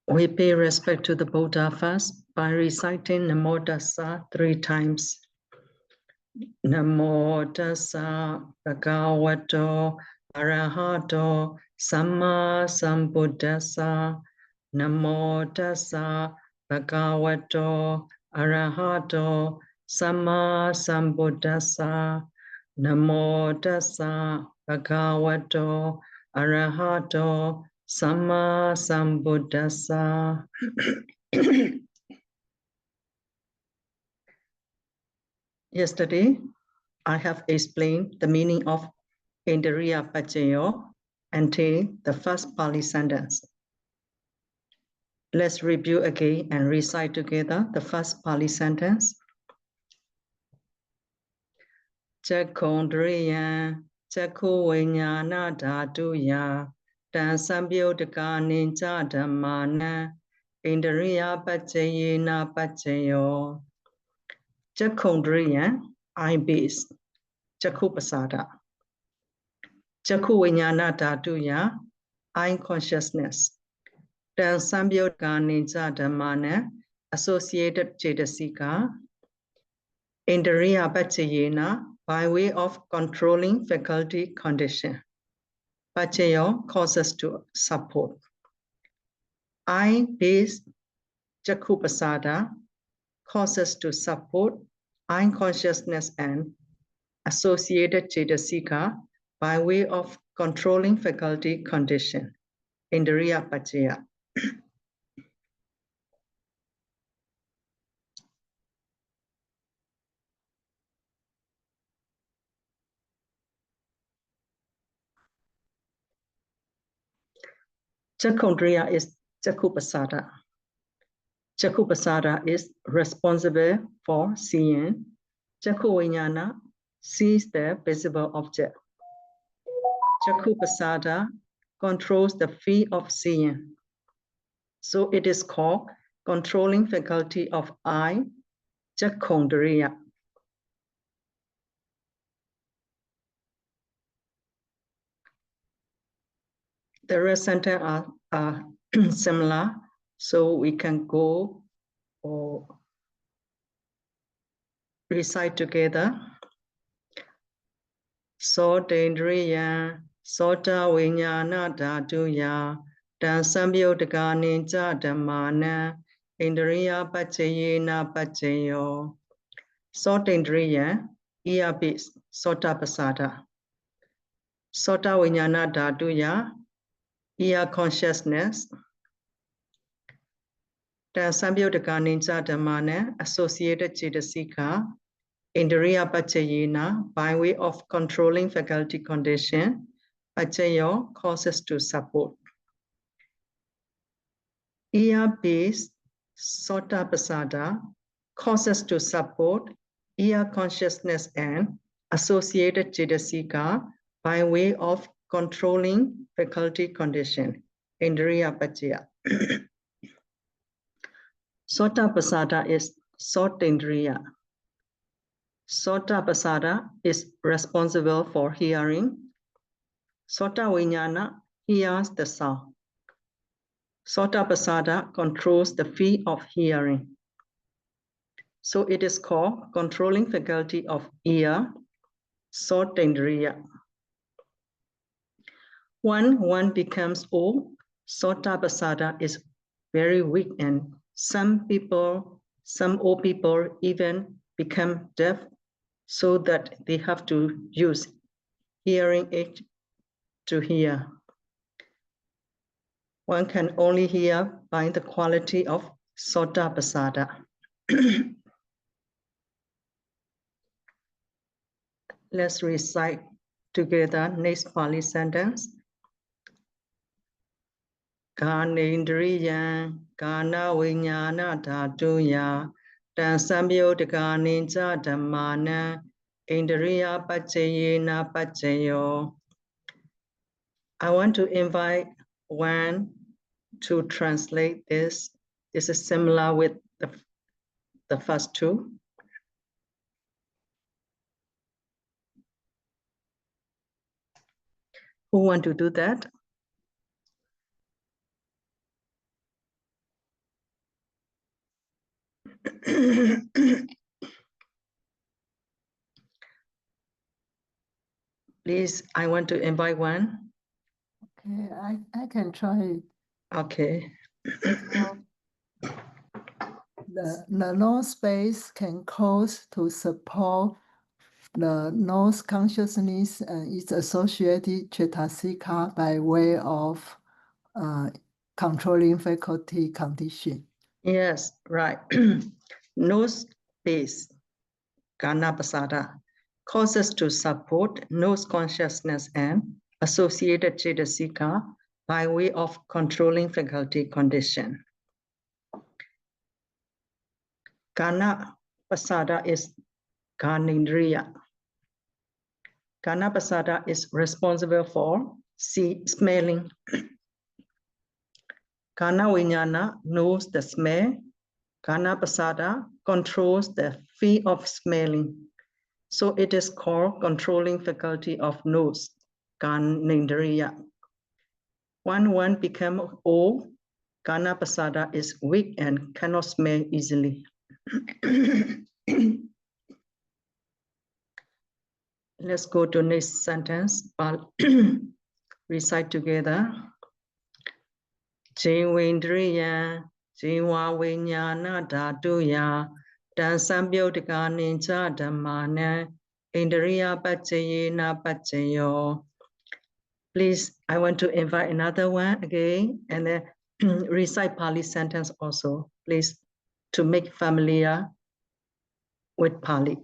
We pay respect to the Buddha first by reciting Namo Tassa 3 times. Namo Tassa Bhagavato Arahato Samma Sambuddhassa. Namo Tassa Bhagavato Arahato Samma Sambuddhassa. Namo Tassa Bhagavato Arahato Samma Sambuddhassa. Yesterday, I have explained the meaning of Indriya Pachayo until the first Pali sentence. Let's review again and recite together the first Pali sentence. Chakhondriya Chakhu Vinyana Dhatuya Tan Sambyodaka Ninja Dhammana Indriya Pachayena Pachayo. Chakhondriya, eye base, Chakhu Pasada. Chakhu Vinyana Dhatuya, eye consciousness. Tan Sambyodaka Ninja Dhammana, associated Cetasika. Indriya Pachayena, by way of controlling faculty condition. Pachayo causes to support. Eye base, Chakhu Pasada, causes to support eye consciousness and associated Cetasika by way of controlling faculty condition. Indriya Pachaya. Chakhondriya is Chakhu Pasada. Chakhu Pasada is responsible for seeing. Chakhu Vinyana sees the visible object. Chakhu Pasada controls the field of seeing. So it is called controlling faculty of eye, Chakhondriya. The rest sentences are similar, so we can go or recite together. Sotendriya, Sota Vinyana Dhatuya, Tan Sambyodaka Ninja Dhammana, Indriya Pachayena Pachayo. Sotendriya, ear base, Sota Pasada. Sota Vinyana Dhatuya, ear consciousness. Tan Sambyodaka Ninja Dhammana, associated Cetasika. Indriya Pachayena, by way of controlling faculty condition. Pachayo causes to support. Ear base, Sota Pasada, causes to support ear consciousness and associated Cetasika by way of controlling faculty condition. Indriya Pachaya. Sota Pasada is Sotendriya. Sota Pasada is responsible for hearing. Sota Vinyana hears the sound. Sota Pasada controls the field of hearing. So it is called controlling faculty of ear, Sotendriya. When one becomes old, Sota Pasada is very weak, and some old people even become deaf, so that they have to use hearing aid to hear. One can only hear by the quality of Sota Pasada. Let's recite together next Pali sentence. Kanendriya, Kana Vinyana Dhatuya, Tan Sambyodaka Ninja Dhammana, Indriya Pachayena Pachayo. I want to invite one to translate this. This is similar with the first two. Who want to do that? Please, I want to invite one. Okay, I can try it. Okay. The nose space can cause to support the nose consciousness and its associated cetasika by way of controlling faculty condition. Yes, right. Nose space, Ganapasada, causes to support nose consciousness and associated cetasika by way of controlling faculty condition. Ganapasada is Ganindriya. Ganapasada is responsible for smelling. Gana Vinyana knows the smell. Ganapasada controls the feel of smelling. So it is called controlling faculty of nose, Ganindriya. When one becomes old, Ganapasada is weak and cannot smell easily. Let's go to next sentence. Recite together. Jivendriya, Jiva Vinyana Dhatuya, Dan Sambyodika Ninja Dhammana, Indriya Pachayena Pachayo. Please, I want to invite another one again and then recite Pali sentence also, please, to make familiar with Pali.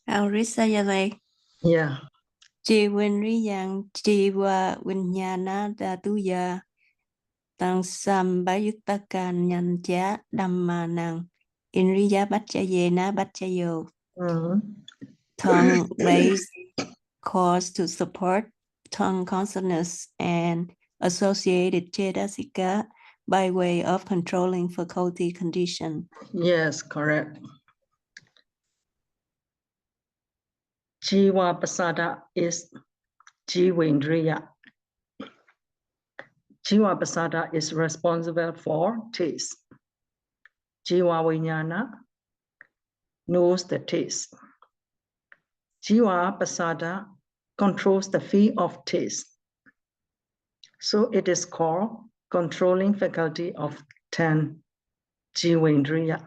I'll recite it. Yeah. Jivanriyang Jiva Vinyana Dhatuya Tang Sambayutakan Nyanja Dhammanang Indriya Bachayena Bachayo. Tongue base cause to support tongue consonants and associated cetasika by way of controlling faculty condition. Yes, correct. Jiva Pasada is Jivendriya. Jiva Pasada is responsible for taste. Jiva Vinyana knows the taste. Jiva Pasada controls the feel of taste. So it is called controlling faculty of 10 Jivendriya.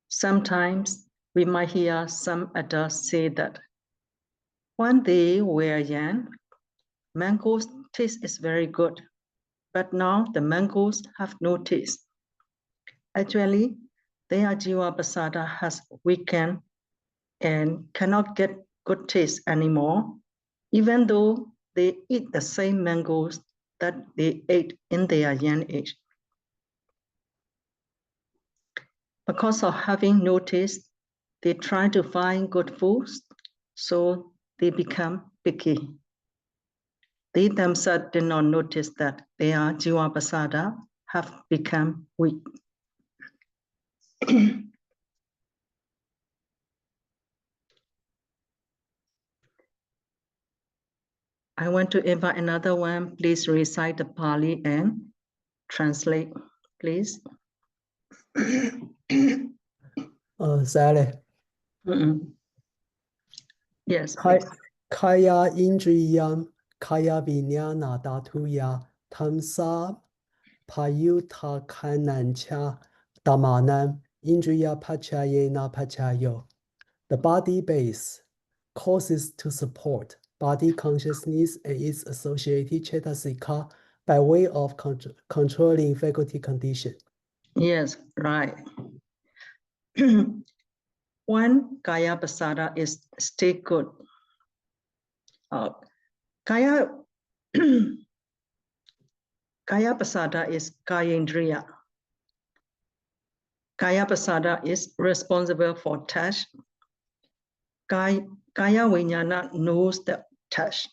Sometimes we might hear some adults say that when they were young, mango's taste is very good, but now the mangoes have no taste. Actually, their Jiva Pasada has weakened and cannot get good taste anymore, even though they eat the same mangoes that they ate in their young age. Because of having no taste, they try to find good foods, so they become picky. They themselves did not notice that their Jiva Pasada have become weak. I want to invite another one. Please recite the Pali and translate, please. Sally. Yes, please. Kaya Indriyam, Kaya Vinyana Dhatuya, Tamsa Payuta Kanancha, Dhammanam, Indriya Pachayena Pachayo. The body base causes to support body consciousness and its associated cetasika by way of controlling faculty condition. Yes, right. One Kaya Pasada is stay good. Kaya Pasada is Kayendriya. Kaya Pasada is responsible for touch. Kaya Vinyana knows the touch.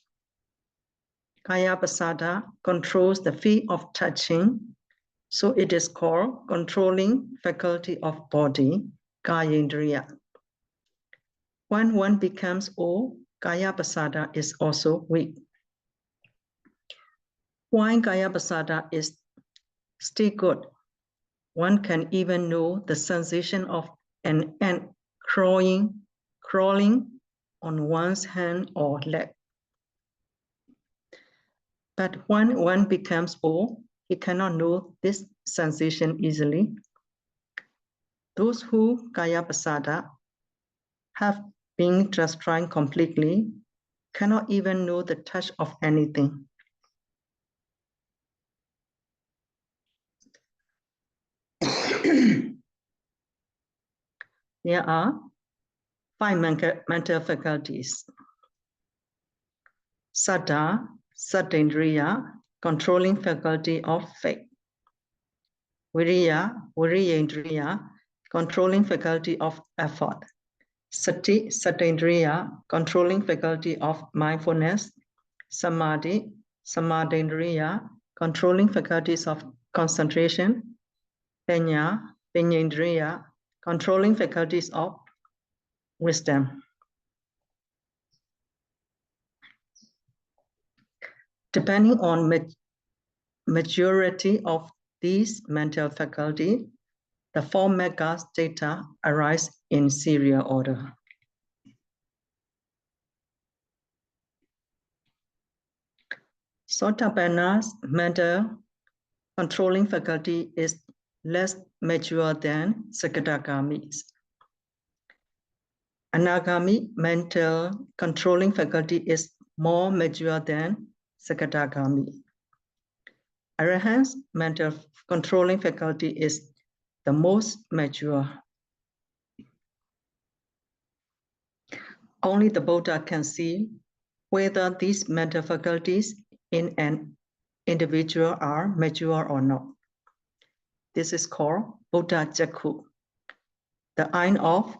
Kaya Pasada controls the feel of touching, so it is called controlling faculty of body, Kayendriya. When one becomes old, Kaya Pasada is also weak. Why Kaya Pasada is still good? One can even know the sensation of an ant crawling on one's hand or leg. But when one becomes old, he cannot know this sensation easily. Those who kaya pasada have been transformed completely cannot even know the touch of anything. There are 5 mental faculties. Saddha, Saddhendriya, controlling faculty of faith. Viriya, Viriyendriya, controlling faculty of effort. Sati, Sattendriya, controlling faculty of mindfulness. Samadhi, Samadhendriya, controlling faculties of concentration. Panya, Panyendriya, controlling faculties of wisdom. Depending on majority of these mental faculty, the 4 mega stata arise in serial order. Sotapanna's mental controlling faculty is less mature than Sakadagami's. Anagami mental controlling faculty is more mature than Sakadagami. Arahant's mental controlling faculty is the most mature. Only the Buddha can see whether these mental faculties in an individual are mature or not. This is called Buddha Jakku, the eye of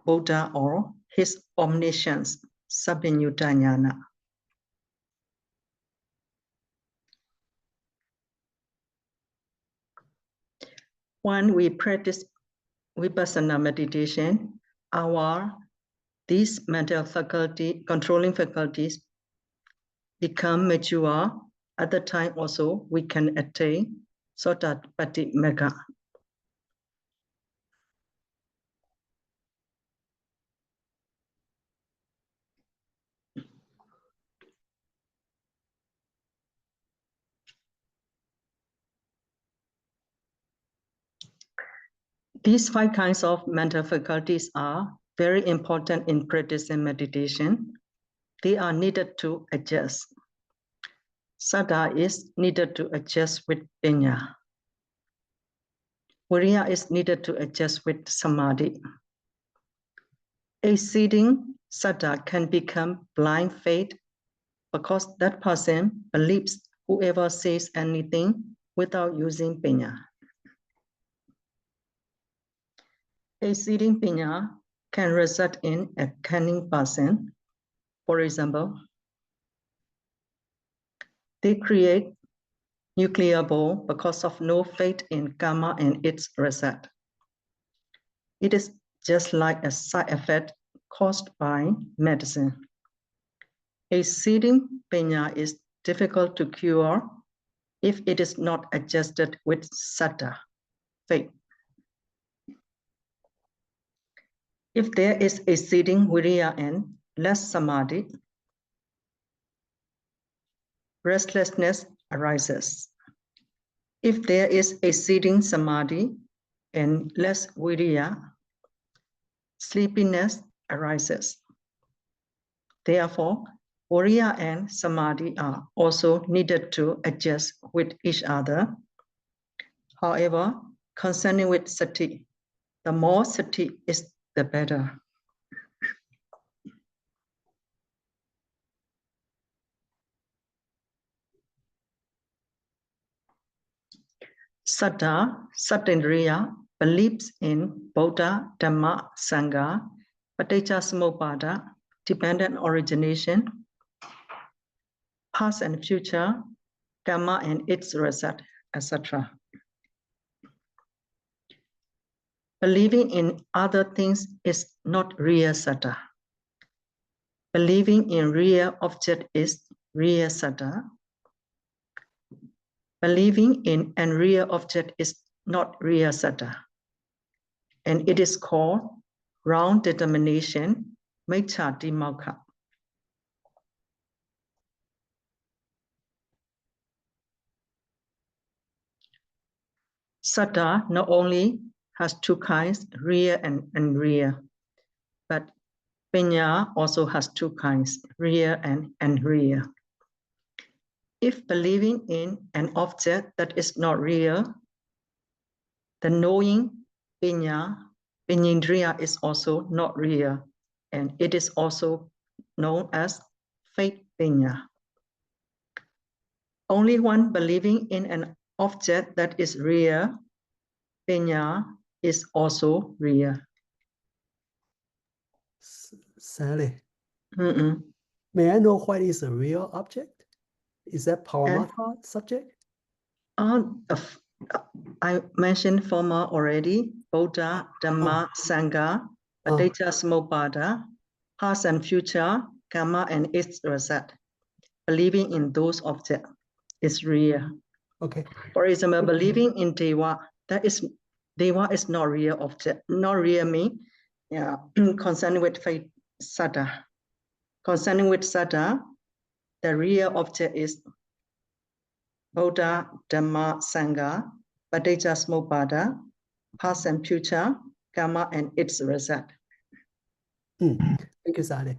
Buddha or his omniscience, Sabhinyuta Jnana. When we practice Vipassana meditation, these mental faculty, controlling faculties become mature. At the time also, we can attain Sotapatti Magga. These 5 kinds of mental faculties are very important in practicing meditation. They are needed to adjust. Saddha is needed to adjust with Panya. Viriya is needed to adjust with Samadhi. Exceeding Saddha can become blind faith because that person believes whoever says anything without using Panya. Exceeding Panya can result in a cunning person. For example, they create nuclear bomb because of no faith in karma and its result. It is just like a side effect caused by medicine. Exceeding Panya is difficult to cure if it is not adjusted with Saddha, faith. If there is exceeding Viriya and less Samadhi, restlessness arises. If there is exceeding Samadhi and less Viriya, sleepiness arises. Therefore, Viriya and Samadhi are also needed to adjust with each other. However, concerning with Sati, the more Sati is the better. Saddha, Sattendriya, believes in Buddha, Dhamma, Sangha, Paticcasamuppada, dependent origination, past and future, karma and its result, etc. Believing in other things is not real Saddha. Believing in real object is real Saddha. Believing in unreal object is not Riya Satta. And it is called round determination, Maichati Mokha. Satta not only has two kinds, Riya and Riya, but Panya also has two kinds, Riya and Riya. If believing in an object that is not real, the knowing Panyindriya is also not real, and it is also known as fake Panya. Only one believing in an object that is real, Panya, is also real. Sally, Mm-mm. may I know what is a real object? Is that Paramata subject? I mentioned former already, Buddha, Dhamma, Sangha, Aditya Samobhada, past and future, karma and its result. Believing in those objects is real. Okay. For example, believing in Deva, Deva is not real object, not real me. Yeah, concerning with faith, Satta. Concerning with Satta, the real object is Buddha, Dhamma, Sangha, Paticca Samuppada, past and future, karma and its result. Thank you, Sally.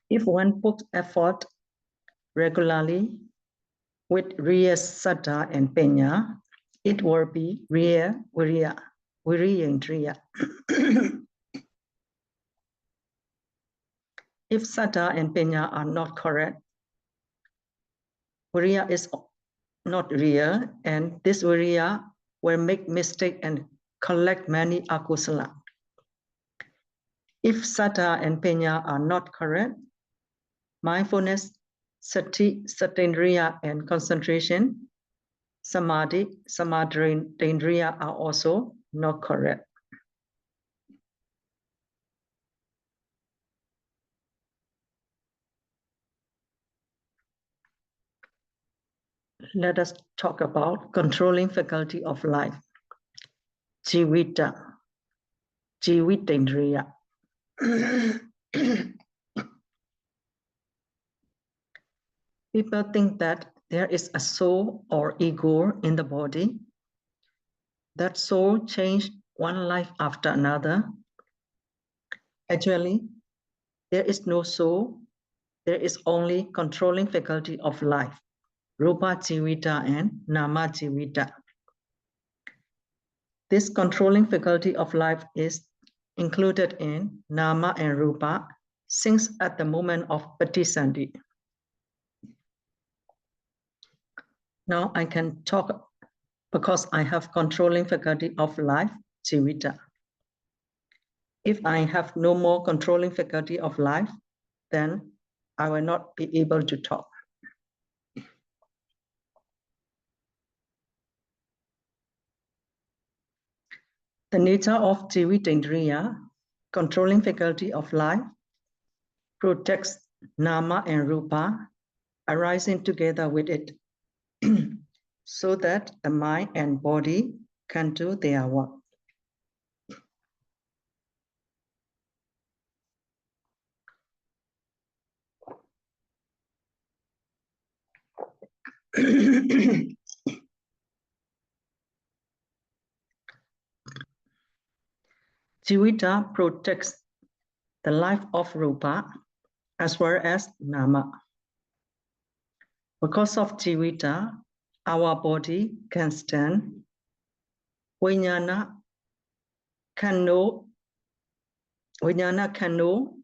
If one puts effort regularly with Riya, Satta, and Penya, it will be Riya, Viriya, Indriya. If Satta and Penya are not correct, Viriya is not real, and this Viriya will make mistake and collect many akusala. If Satta and Penya are not correct, mindfulness, sati, satindriya, and concentration, samadhi, samadhendriya are also not correct. Let us talk about controlling faculty of life, jivita, jivitendriya. People think that there is a soul or ego in the body. That soul changed one life after another. Actually, there is no soul. There is only controlling faculty of life, rupa jivita and nama jivita. This controlling faculty of life is included in nama and rupa since at the moment of patisandhi. Now I can talk because I have controlling faculty of life, jivita. If I have no more controlling faculty of life, then I will not be able to talk. The nature of jivitendriya, controlling faculty of life, protects nama and rupa arising together with it so that the mind and body can do their work. Jivita protects the life of rupa as well as nama. Because of jivita, our body can stand. Vijnana can know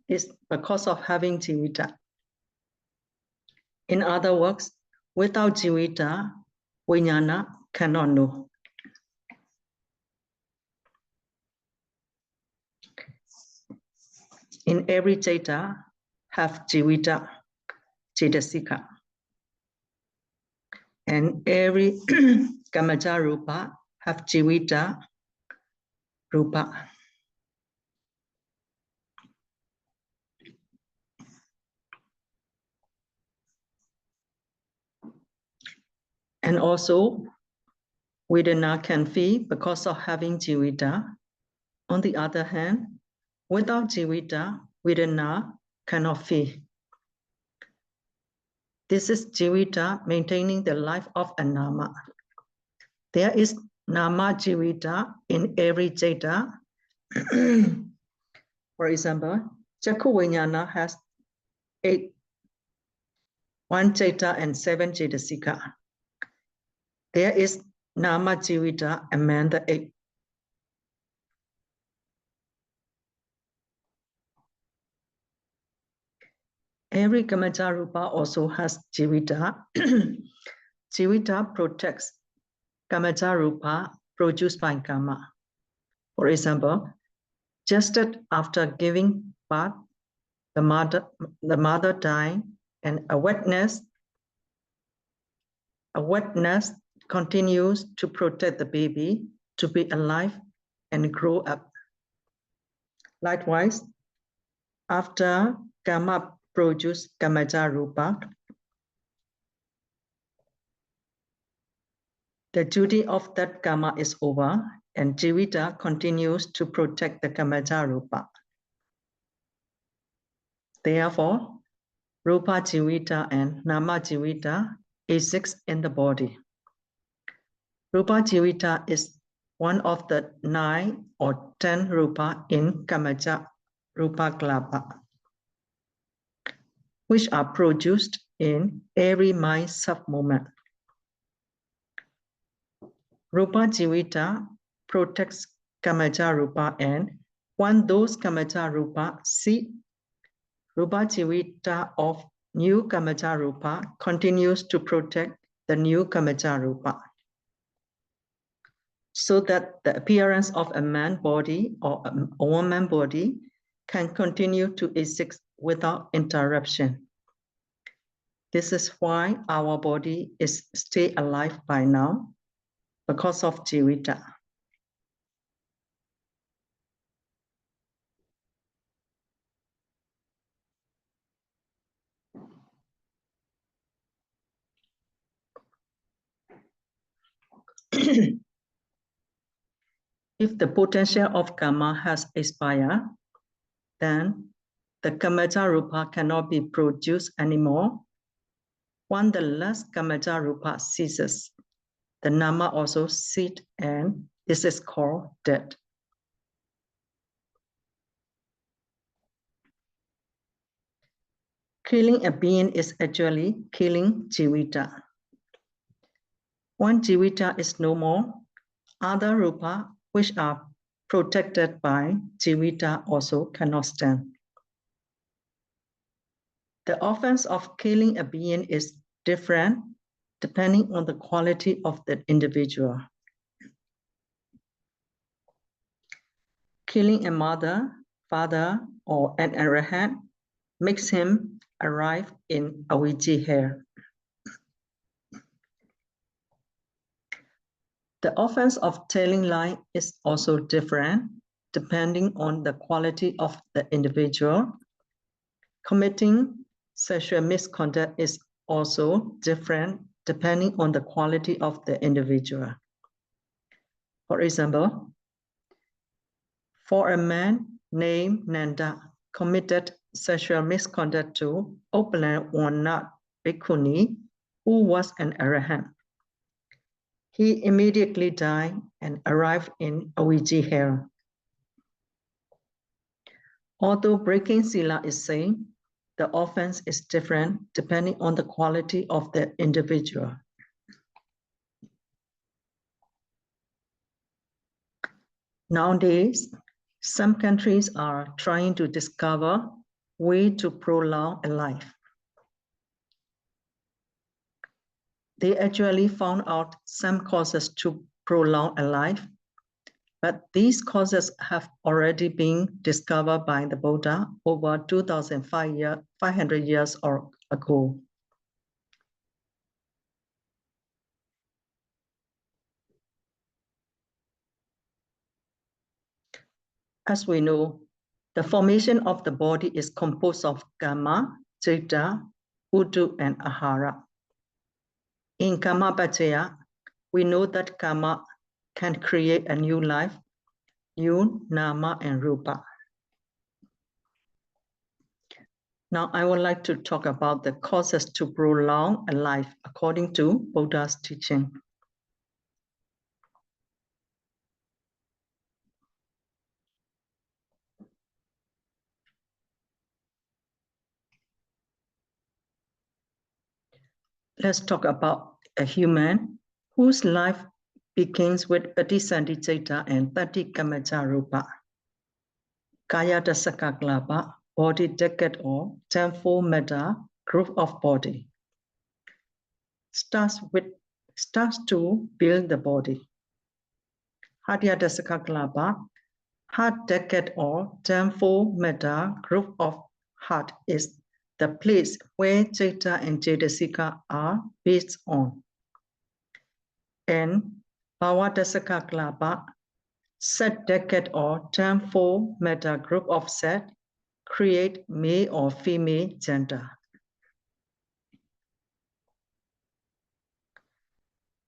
is because of having jivita. In other words, without jivita, vijnana cannot know. In every jeta have jivita. Cetasika. And every Kamaja Rupa have Jivita Rupa. And also, Vedana can feel because of having Jivita. On the other hand, without Jivita, Vedana cannot feel. This is Jivita maintaining the life of a Nama. There is Nama Jivita in every Jeta. For example, Chakku Vijnana has 1 Jeta and 7 Cetasika. There is Nama Jivita among the 8. Every Kamaja Rupa also has Jivita. Jivita protects Kamaja Rupa produced by Kama. For example, just after giving birth, the mother died, and a wetness continues to protect the baby to be alive and grow up. Likewise, after Kama produces Kamaja Rupa, the duty of that Kama is over, and Jivita continues to protect the Kamaja Rupa. Therefore, Rupa Jivita and Nama Jivita exist in the body. Rupa Jivita is one of the 9 or 10 Rupa in Kamaja Rupa Klapa, which are produced in every mind sub-moment. Rupa Jivita protects Kamaja Rupa, and when those Kamaja Rupa see, Rupa Jivita of new Kamaja Rupa continues to protect the new Kamaja Rupa, so that the appearance of a man body or a woman body can continue to exist without interruption. This is why our body is still alive by now, because of Jivita. If the potential of Kama has expired, then the Kamaja Rupa cannot be produced anymore. When the last Kamaja Rupa ceases, the Nama also ceases, and this is called death. Killing a being is actually killing Jivita. When Jivita is no more, other Rupa which are protected by Jivita also cannot stand. The offense of killing a being is different depending on the quality of the individual. Killing a mother, father, or an arahant makes him arrive in Avijji hell. The offense of telling lie is also different depending on the quality of the individual. Committing sexual misconduct is also different depending on the quality of the individual. For example, for a man named Nanda committed sexual misconduct to Opala Wanat Bhikkhuni, who was an arahant. He immediately died and arrived in Avijji hell. Although breaking sila is same, the offense is different depending on the quality of the individual. Nowadays, some countries are trying to discover ways to prolong a life. They actually found out some causes to prolong a life, but these causes have already been discovered by the Buddha over 2,500 years ago. As we know, the formation of the body is composed of Kama, Citta, Utu, and Ahara. In Kama Pachaya, we know that Kama can create a new life, Yun, Nama, and Rupa. Now I would like to talk about the causes to prolong a life according to Buddha's teaching. Let's talk about a human whose life begins with Patisandhi Citta and Tati Kamaja Rupa. Kaya Dasakaklapa, body decade or tenfold metta, group of body. Starts to build the body. Hadya Dasakaklapa, heart decade or tenfold metta, group of heart is the place where Citta and Cetasika are based on. And Bhavadasakaklapa, set decade or tenfold metta group of set, create male or female gender.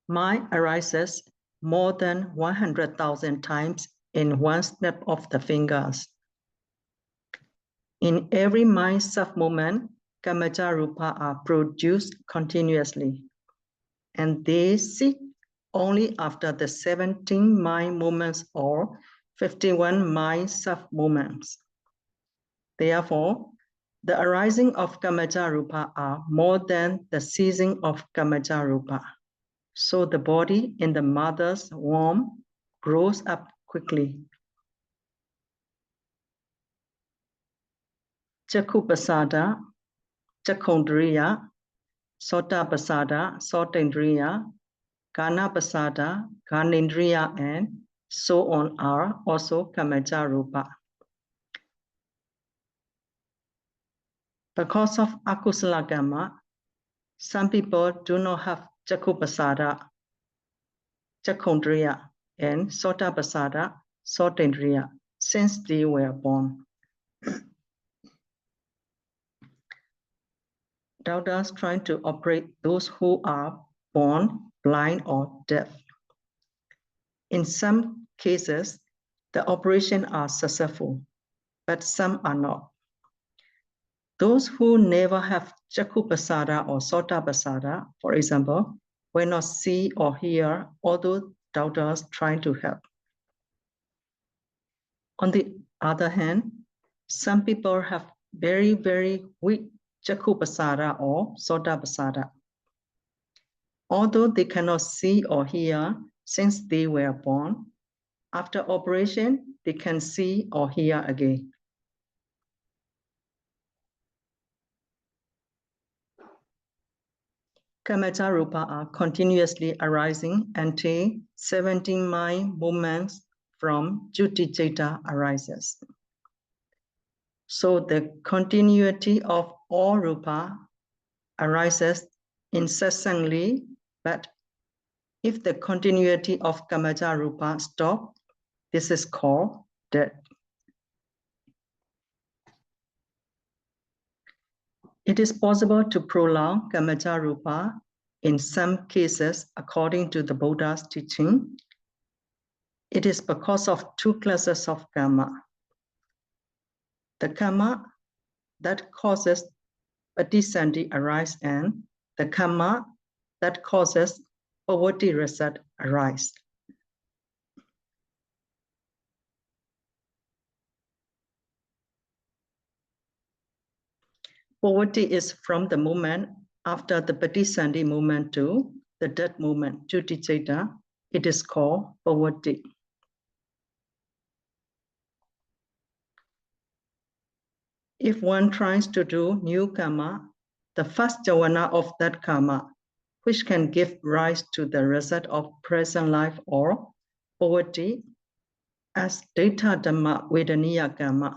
Mind arises more than 100,000 times in one snap of the fingers. In every mind sub-moment, Kamaja Rupa are produced continuously, and they sit only after the 17 mind moments or 51 mind sub-moments. Therefore, the arising of Kamaja Rupa are more than the ceasing of Kamaja Rupa. So the body in the mother's womb grows up quickly. Chakupasada, Chakondriya, Sotapasada, Sotendriya, Ganapasada, Ganendriya, and so on are also Kamaja Rupa. Because of Akusala Kama, some people do not have Chakupasada, Chakondriya, and Sotapasada, Sotendriya since they were born. Doctors trying to operate those who are born blind or deaf. In some cases, the operations are successful, but some are not. Those who never have Chakupasada or Sotapasada, for example, will not see or hear, although doctors trying to help. On the other hand, some people have very, very weak Chakupasada or Sotapasada. Although they cannot see or hear since they were born, after operation, they can see or hear again. Kamaja Rupa are continuously arising until 17 mind movements from Juti Citta arises. So the continuity of all Rupa arises incessantly, but if the continuity of Kamaja Rupa stops, this is called death. It is possible to prolong Kamaja Rupa in some cases according to the Buddha's teaching. It is because of two classes of karma. The karma that causes Patisandhi arise and the karma that causes poverty result arise. Poverty is from the moment after the Patisandhi movement to the death movement, Juti Citta. It is called poverty. If one tries to do new karma, the first jhana of that karma, which can give rise to the result of present life or poverty, as Data Dhamma Vedaniya karma,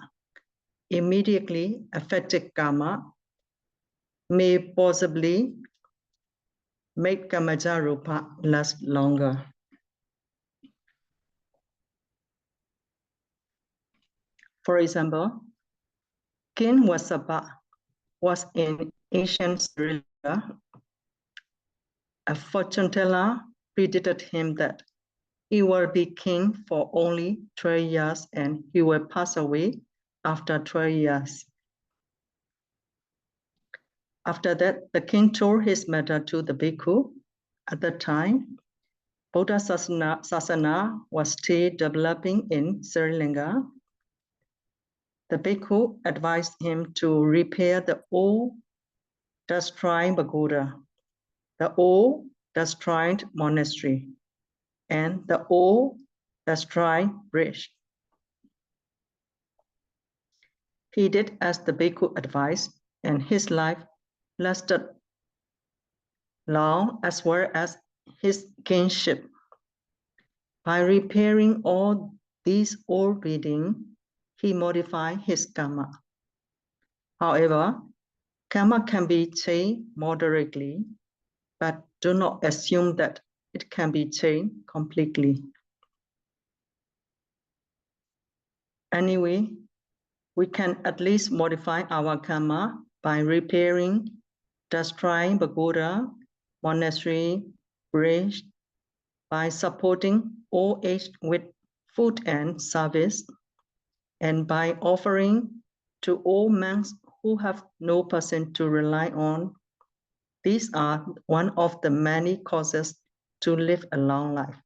immediately affected karma, may possibly make Kamaja Rupa last longer. For example, King Wasapa was in ancient Sri Lanka. A fortune teller predicted him that he will be king for only 12 years and he will pass away after 12 years. After that, the king told his matter to the bhikkhu. At that time, Buddha Sasana was still developing in Sri Lanka. The bhikkhu advised him to repair the old destroyed pagoda, the old destroyed monastery, and the old destroyed bridge. He did as the bhikkhu advised, and his life lasted long as well as his kingship. By repairing all these old buildings, he modified his karma. However, karma can be changed moderately, but do not assume that it can be changed completely. Anyway, we can at least modify our karma by repairing, destroying pagoda, monastery, bridge, by supporting old age with food and service, and by offering to all monks who have no person to rely on. These are one of the many causes to live a long life.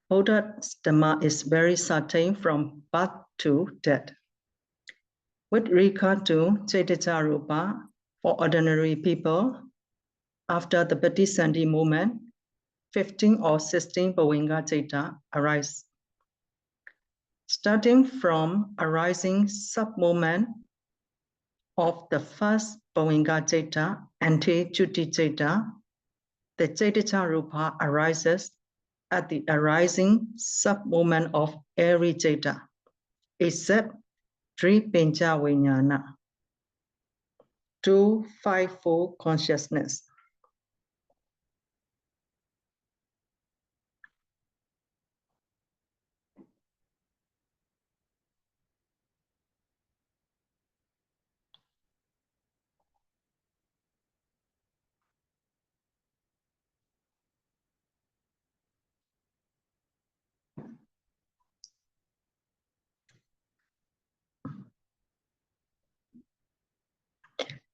Buddha's Dhamma is very certain from birth to death. With regard to Chaitanya for ordinary people, after the Bodhisattva movement, 15 or 16 Bhavanga Chaita arise. Starting from arising sub-movement of the first Bhavanga Chaita, anti-Chuti Chaita, the Chaitanya arises at the arising sub-movement of every Chaita, except three Pencha Vijnana, 2 5-fold consciousness.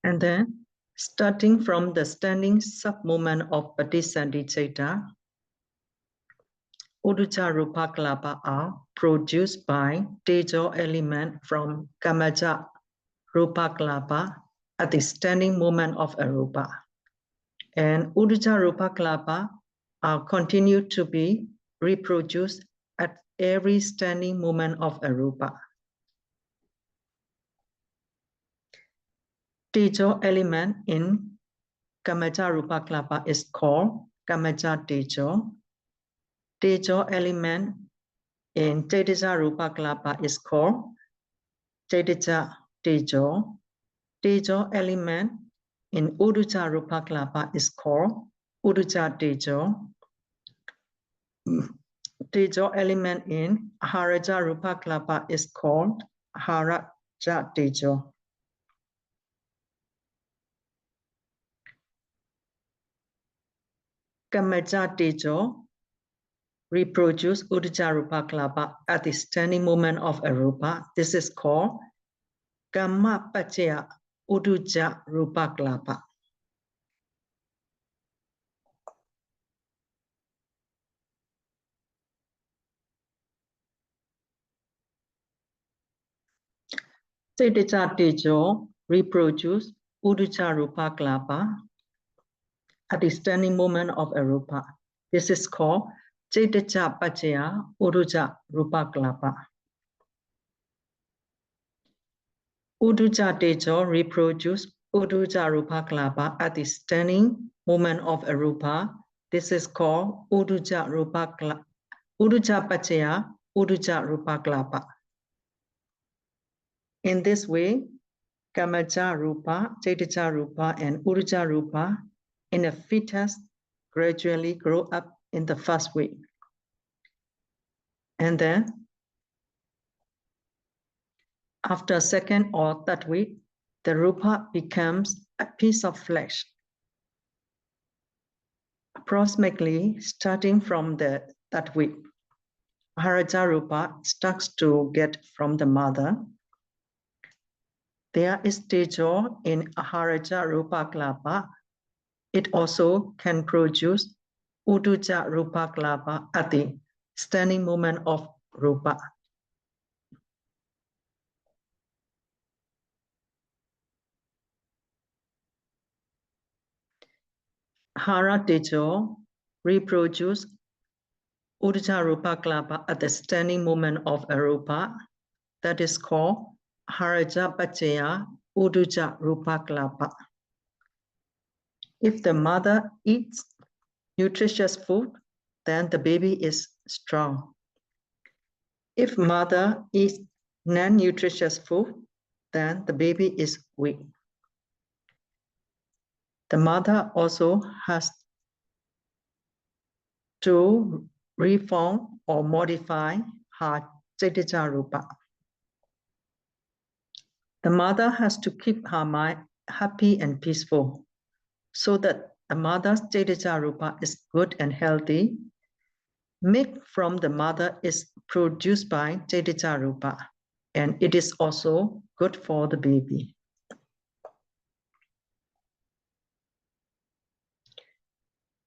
And then, starting from the standing sub-movement of Bodhisattva Chaita, Uddhacca Rupa Kalapa are produced by Tejo element from Kamaja Rupa Kalapa at the standing movement of Arupa. And Uddhacca Rupa Kalapa are continued to be reproduced at every standing movement of Arupa. Tejo element in Kamaja Rupa Kalapa is called Kamaja Tejo. Tejo element in Chaitanya Rupa Kalapa is called Chaitanya Tejo. Tejo element in Uddhacca Rupa Kalapa is called Uddhacca Tejo. Tejo element in Aharaja Rupa Kalapa is called Aharaja Tejo. Kamaja Tejo reproduce Uddhacca Rupa Kalapa at the standing movement of Arupa. This is called Kamma Pachaya Uddhacca Rupa Kalapa. Chaitanya Tejo reproduce Uddhacca Rupa Kalapa at the standing movement of Arupa. This is called Chaitanya Pachaya Uddhacca Rupa Kalapa. Uddhacca Tejo reproduce Uddhacca Rupa Kalapa at the standing movement of Arupa. This is called Uddhacca Pachaya Uddhacca Rupa Kalapa. In this way, Kamaja Rupa, Chaitya Rupa, and Uruja Rupa in a fetus gradually grow up in the first week. And then, after second or third week, the Rupa becomes a piece of flesh. Approximately starting from the third week, Maharaja Rupa starts to get from the mother. There is tejo in Aharaja Rupa Klapa. It also can produce Uduja Rupa Klapa at the standing moment of Rupa. Hara tejo reproduce Uduja Rupa Klapa at the standing moment of a Rupa. That is called Haraja Pachaya Uduja Rupa Klapa. If the mother eats nutritious food, then the baby is strong. If mother eats non-nutritious food, then the baby is weak. The mother also has to reform or modify her Chaitya Rupa. The mother has to keep her mind happy and peaceful so that the mother's Chaitya Rupa is good and healthy. Milk from the mother is produced by Chaitya Rupa, and it is also good for the baby.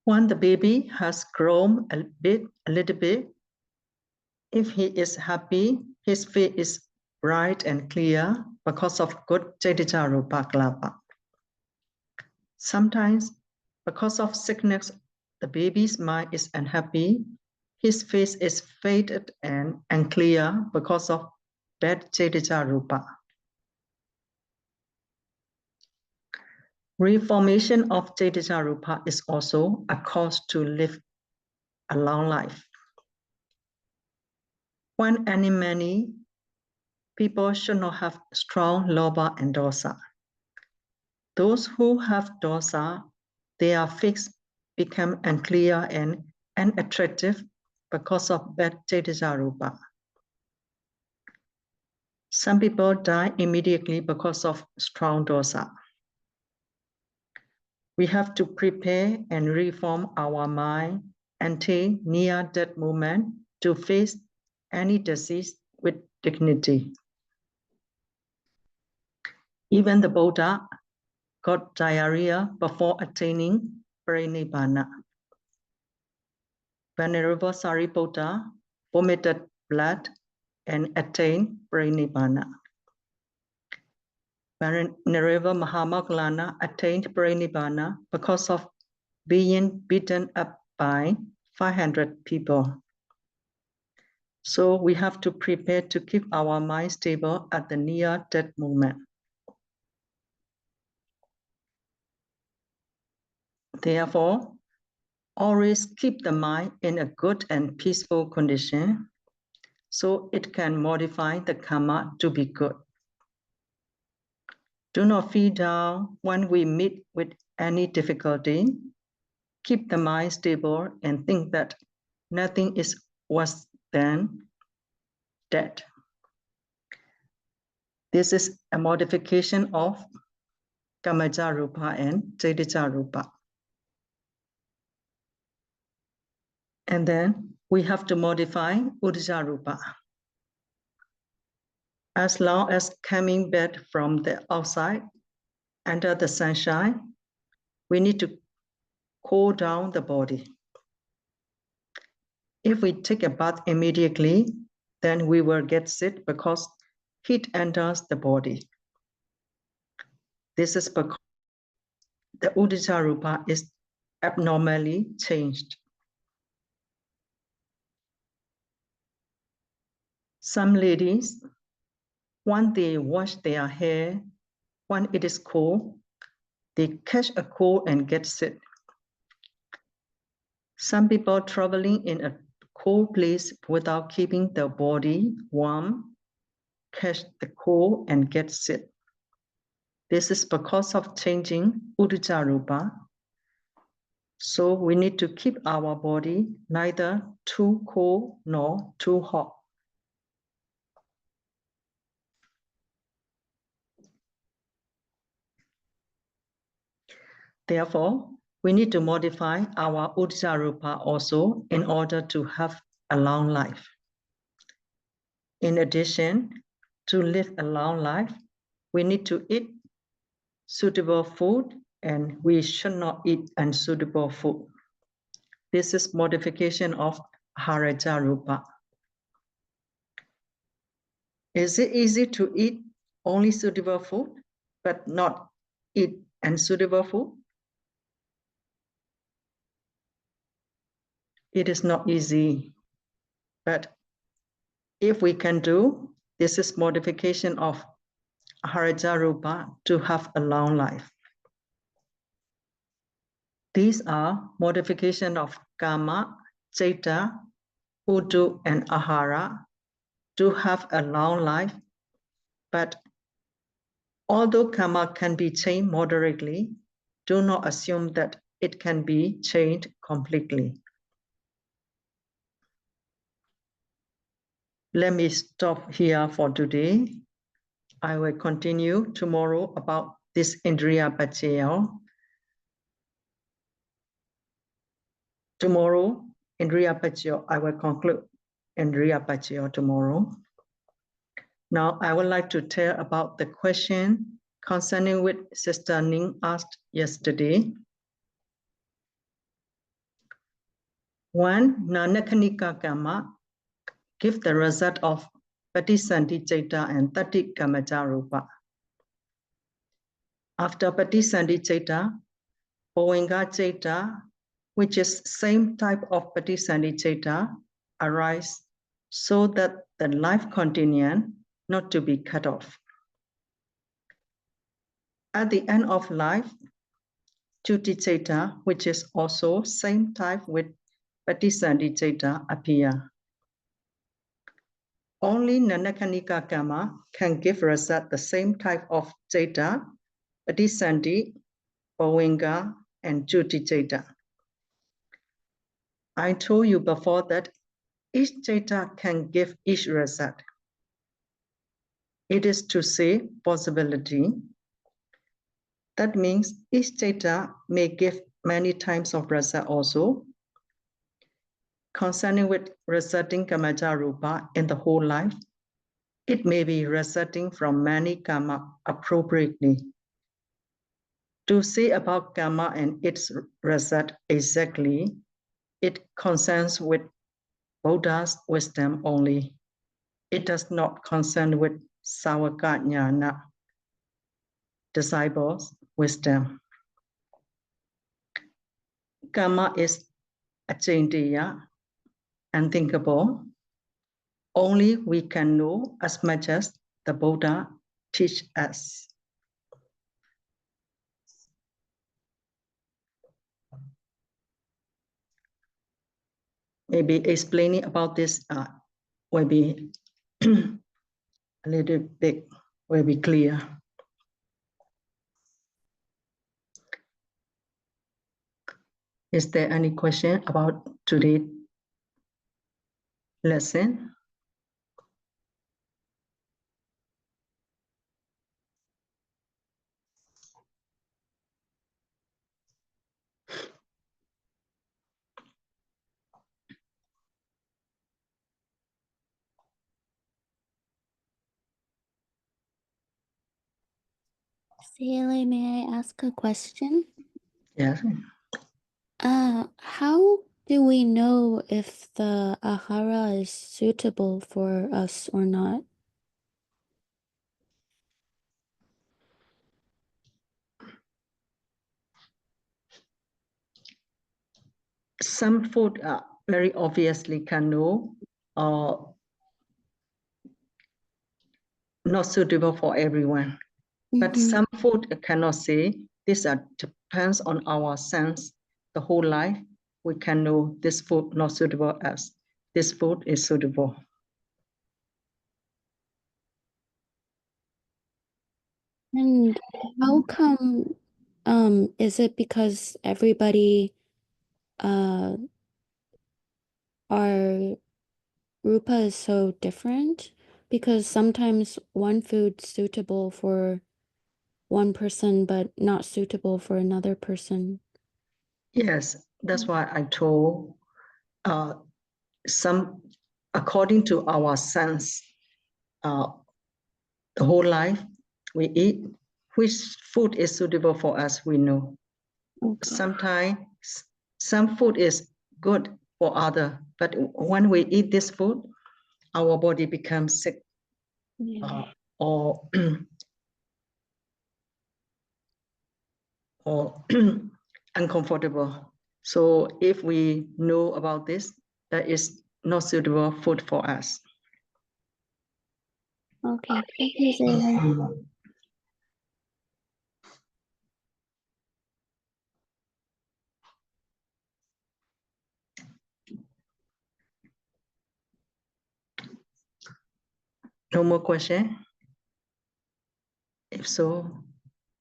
When the baby has grown a little bit, if he is happy, his face is bright and clear because of good Chaitya Rupa Klapa. Sometimes, because of sickness, the baby's mind is unhappy. His face is faded and unclear because of bad Chaitya Rupa. Reformation of Chaitya Rupa is also a cause to live a long life. One and many people should not have strong lobha and dosa. Those who have dosa, their face become unclear and unattractive because of bad Chaitya Rupa. Some people die immediately because of strong dosa. We have to prepare and reform our mind until near death moment to face any disease with dignity. Even the Buddha got diarrhea before attaining Parinibbana. Venerable Sariputta vomited blood and attained Parinibbana. Venerable Mahamoggallana attained Parinibbana because of being beaten up by 500 people. So we have to prepare to keep our mind stable at the near-death moment. Therefore, always keep the mind in a good and peaceful condition so it can modify the karma to be good. Do not feel down when we meet with any difficulty. Keep the mind stable and think that nothing is worse than death. This is a modification of Kamaja Rupa and Chaitya Rupa. And then we have to modify Uduja Rupa. As long as coming back from the outside, under the sunshine, we need to cool down the body. If we take a bath immediately, then we will get sick because heat enters the body. This is because the Uduja Rupa is abnormally changed. Some ladies, when they wash their hair, when it is cold, they catch a cold and get sick. Some people traveling in a cold place without keeping their body warm catch the cold and get sick. This is because of changing Uddhacca. So we need to keep our body neither too cold nor too hot. Therefore, we need to modify our Uddhacca also in order to have a long life. In addition, to live a long life, we need to eat suitable food and we should not eat unsuitable food. This is modification of Harajarupa. Is it easy to eat only suitable food, but not eat unsuitable food? It is not easy, but if we can do, this is modification of Harajarupa to have a long life. These are modification of Kama, Citta, Uddu, and Ahara to have a long life, but although Kama can be changed moderately, do not assume that it can be changed completely. Let me stop here for today. I will continue tomorrow about this Indriya Pachaya. Tomorrow, Indriya Pachaya, I will conclude Indriya Pachaya tomorrow. Now, I would like to tell about the question concerning which Sister Ning asked yesterday. One, Nanakanika Kama give the result of Patisandhi Citta and Tati Kamajarupa. After Patisandhi Citta, Bhovenga Citta, which is same type of Patisandhi Citta, arise so that the life continues not to be cut off. At the end of life, Chuti Citta, which is also same type with Patisandhi Citta, appear. Only Nanakanika Kama can give result the same type of Citta, Patisandhi, Bhovenga, and Chuti Citta. I told you before that each Citta can give each result. It is to say possibility. That means each Citta may give many times of result also. Concerning with resulting Kamajarupa in the whole life, it may be resulting from many karma appropriately. To say about karma and its result exactly, it concerns with Buddha's wisdom only. It does not concern with Savaka Jnana, disciples' wisdom. Karma is achintiya, unthinkable. Only we can know as much as the Buddha teach us. Maybe explaining about this will be a little bit, will be clear. Is there any question about today's lesson? Sally, may I ask a question? Yes. How do we know if the ahara is suitable for us or not? Some food very obviously can know or not suitable for everyone. But some food cannot say. This depends on our sense. The whole life, we can know this food not suitable as this food is suitable. And how come, is it because everybody, our rupa is so different? Because sometimes one food's suitable for one person, but not suitable for another person. Yes, that's why I told some, according to our sense, the whole life we eat, which food is suitable for us, we know. Okay. Sometimes some food is good for other, but when we eat this food, our body becomes sick Yeah. or or uncomfortable. So if we know about this, that is not suitable food for us. Okay. Thank you, Zayla. No more question? If so,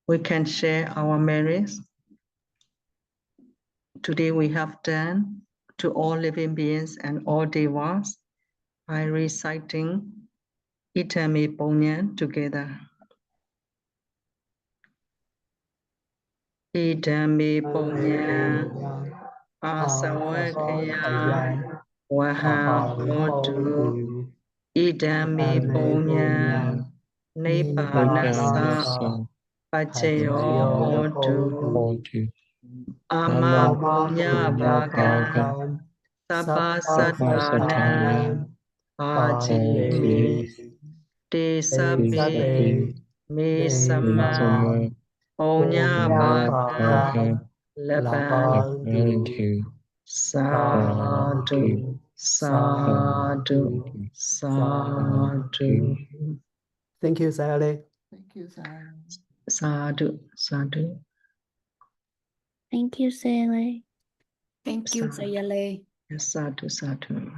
we can share our merits. Today we have done to all living beings and all devas by reciting Itami Ponyan together. Itami Ponyan Asawakaya Waha Hotu Idami Ponyan Nipanasa Pachayo Hotu Ama Punya Bhagan Sabasatana Paji Te Sabi Me Sama Punya Bhagan Labantu Sadhu Sadhu Sadhu Thank you, Sally. Thank you, Sarah. Sadhu Sadhu Thank you, Zayla. Thank you, Sayale. Sadhu Sadhu